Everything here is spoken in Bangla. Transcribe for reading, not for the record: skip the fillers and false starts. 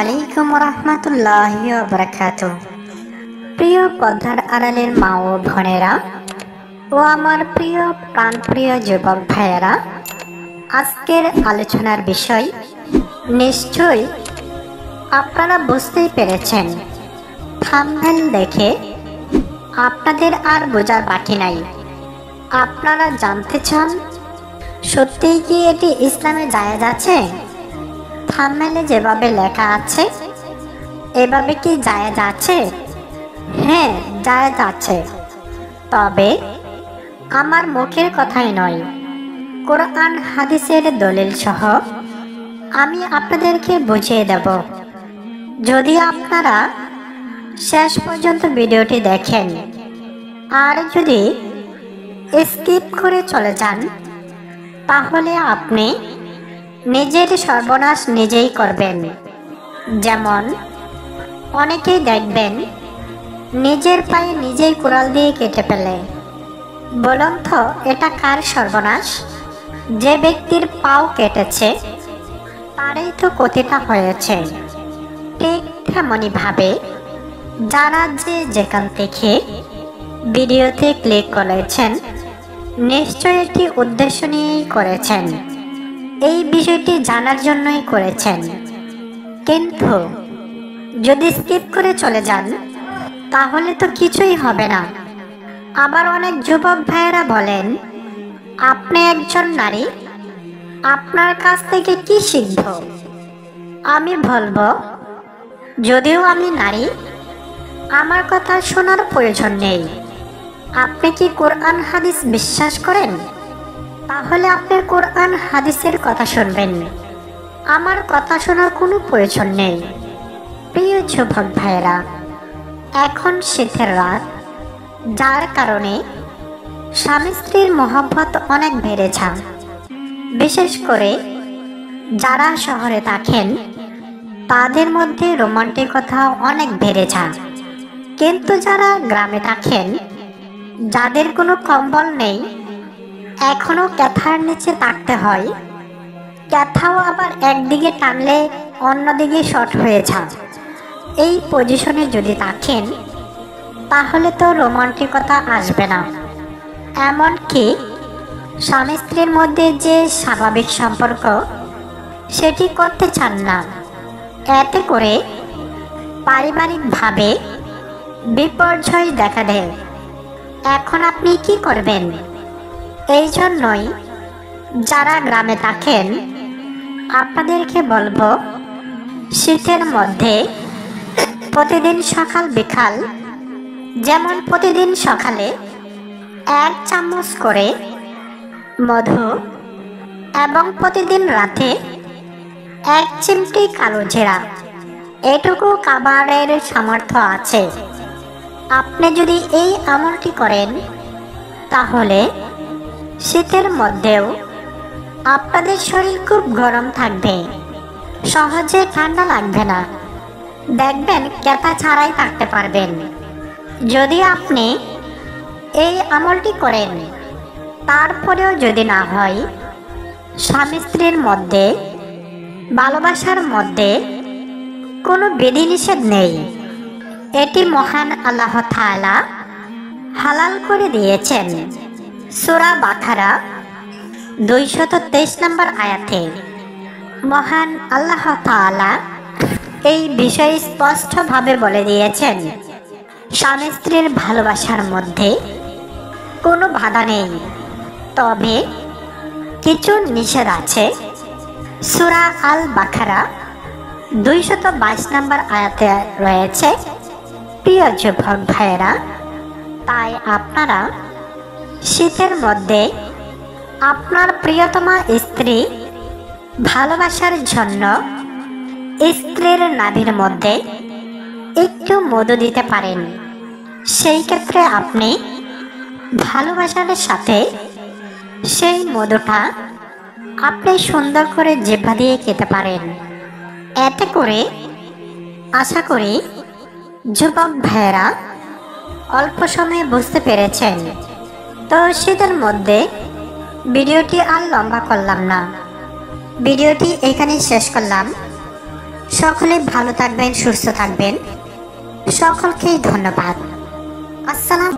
আলাইকুম রহমতুল্লাহি ওয়া বারাকাতুহু। প্রিয় পর্দার আড়ালের মা ও বোনেরা ও আমার প্রিয় প্রাণপ্রিয় যুবক ভাইয়েরা, আজকের আলোচনার বিষয় নিশ্চয়ই আপনারা বুঝতেই পেরেছেন। থাম্বনেল দেখে আপনাদের আর বোঝার বাকি নাই। আপনারা জানতে চান সত্যিই কি এটি ইসলামে জায়েজ আছে? থাম্বনেলে যেভাবে লেখা আছে এভাবে কি জায়েজ আছে? হ্যাঁ, জায়েজ আছে, তবে আমার মুখের কথাই নয়, কোরআন হাদিসের দলিল সহ আমি আপনাদেরকে বুঝিয়ে দেব। যদি আপনারা শেষ পর্যন্ত ভিডিওটি দেখেন, আর যদি স্কিপ করে চলে যান, তাহলে আপনি নিজের সর্বনাশ নিজেই করবেন। যেমন অনেকেই দেখবেন নিজের পায়ে নিজেই কুড়াল দিয়ে কেটে ফেলে। বলুন তো এটা কার সর্বনাশ? যে ব্যক্তির পাও কেটেছে তারই তো ক্ষতিটা হয়েছে। ঠিক তেমনই ভাবে যারা যেখান থেকে ভিডিওতে ক্লিক করেছেন নিশ্চয়ই একটি উদ্দেশ্য নিয়েই করেছেন, এই বিষয়টি জানার জন্যই করেছেন। কিন্তু যদি স্কিপ করে চলে যান তাহলে তো কিছুই হবে না। আবার অনেক যুবক ভাইয়েরা বলেন, আপনি একজন নারী, আপনার কাছ থেকে কি শিখব? আমি বলবো, যদিও আমি নারী, আমার কথা শোনার প্রয়োজন নেই। আপনি কি কোরআন হাদিস বিশ্বাস করেন? তাহলে আপনি কোরআন হাদিসের কথা শুনবেন, আমার কথা শোনার কোনো প্রয়োজন নেই। প্রিয় যুবক ভাইয়েরা, এখন শীতের রাত, যার কারণে স্বামী স্ত্রীর মহব্বত অনেক বেড়েছে। বিশেষ করে যারা শহরে থাকেন তাদের মধ্যে রোমান্টিকতা অনেক বেড়েছে। কিন্তু যারা গ্রামে থাকেন, যাদের কোনো কম্বল নেই, এখনো ক্যাথার নিচে থাকতে হয়, ক্যাথাও আবার একদিকে টানলে অন্যদিকে শর্ট হয়ে যায়, এই পজিশনে যদি থাকেন তাহলে তো রোমান্টিকতা আসবে না। এমনকি স্বামী স্ত্রীর মধ্যে যে স্বাভাবিক সম্পর্ক সেটি করতে চান না। এতে করে পারিবারিকভাবে বিপর্যয় দেখা দেয়। এখন আপনি কি করবেন? এই জন্যই যারা গ্রামে থাকেন আপনাদেরকে বলবো, শীতের মধ্যে প্রতিদিন সকাল বিকাল, যেমন প্রতিদিন সকালে 1 চামচ করে মধু এবং প্রতিদিন রাতে 1 চিমটি কালো জিরা, এটুকু খাবারের সামর্থ্য আছে। আপনি যদি এই আমলটি করেন তাহলে শীতের মধ্যেও আপনাদের শরীর খুব গরম থাকবে, সহজে ঠান্ডা লাগবে না, দেখবেন ক্যাথা ছাড়াই থাকতে পারবেন। যদি আপনি এই আমলটি করেন তারপরেও যদি না হয়, স্বামী স্ত্রীর মধ্যে ভালোবাসার মধ্যে কোনো বিধিনিষেধ নেই। এটি মহান আল্লাহ তাআলা হালাল করে দিয়েছেন। সূরা বাকারা 223 নম্বর আয়াতে মহান আল্লাহ তাআলা এই বিষয়ে স্পষ্টভাবে বলে দিয়েছেন, স্বামী স্ত্রীর ভালোবাসার মধ্যে কোনো বাধা নেই, তবে কিছু নিষেধ আছে। সূরা আল বাকারা 222 নম্বর আয়াতে রয়েছে। প্রিয় যুবক ভাইয়েরা, তাই আপনারা শীতের মধ্যে আপনার প্রিয়তমা স্ত্রী ভালোবাসার জন্য স্ত্রীর নাভির মধ্যে একটু মধু দিতে পারেন। সেই ক্ষেত্রে আপনি ভালোবাসার সাথে সেই মধুটা আপনি সুন্দর করে জিহ্বা দিয়ে খেতে পারেন। এতে করে আশা করি যুবক ভাইয়েরা অল্প সময়ে বুঝতে পেরেছেন। তো শীতের মধ্যে ভিডিওটি আর লম্বা করলাম না, ভিডিওটি এখানেই শেষ করলাম। সকলে ভালো থাকবেন, সুস্থ থাকবেন। সকলকেই ধন্যবাদ। আসসালাম।